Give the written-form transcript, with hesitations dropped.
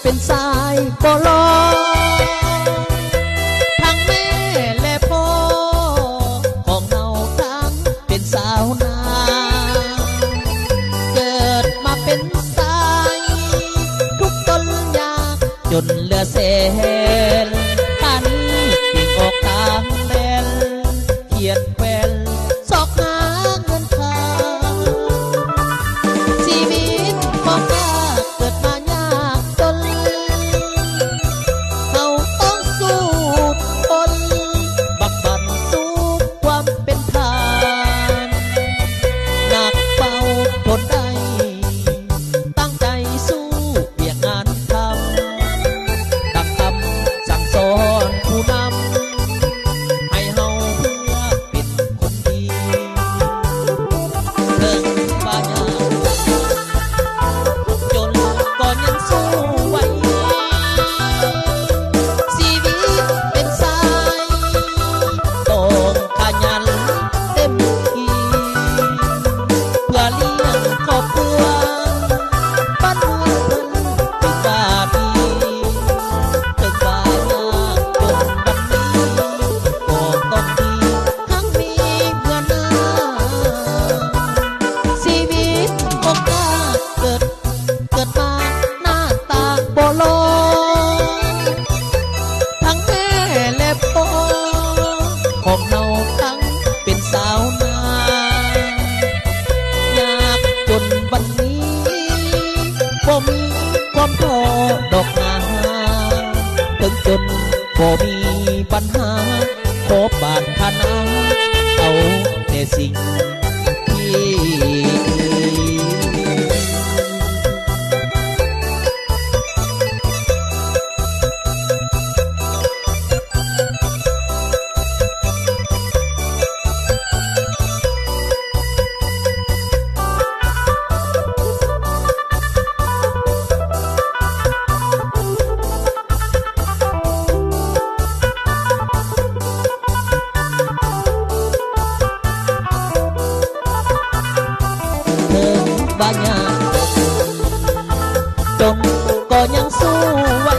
เป็นสายปลอทั้งแม่และพ่อของเราทั้งเป็นสาวนาเกิดมาเป็นสายทุกตนยากจนเหลือเศษท่านวิ่งออกทางแดนเขียนแควนซอกหาเงินทางชีวิตของข้าเกิดมายากจนเราต้องสู้ทนบักบั่นสู้ความเป็นทานหนักเบาทนได้ตั้งใจสู้เวียกงานทำตักคำสั่งสอนผู้นำให้เฮาเพื่อเป็นคนดีเรื่องบางอย่างจนก็ยังสู้ไว้ชีวิตเป็นสายต้องขยันเต็มที่เพื่อเลี้ยงครอบครัวบ้านเมืองเพิ่นถึงว่าดีถึงว่ายากจนวันนี้ก็ต้องดีทั้งมีเมื่อหน้าชีวิตของข้าเกิดมาหน้าตาบ่หล่อทั้งแม่และพ่อของเราทั้งเป็นสาวนา ยากจนวันนี้บ่มีความท้อดอกนาถึงจนบ่มีปัญหาขอบานพนาเอาแต่สิ่งที่เธอบ้านยากจนก็ยังสู้ไว้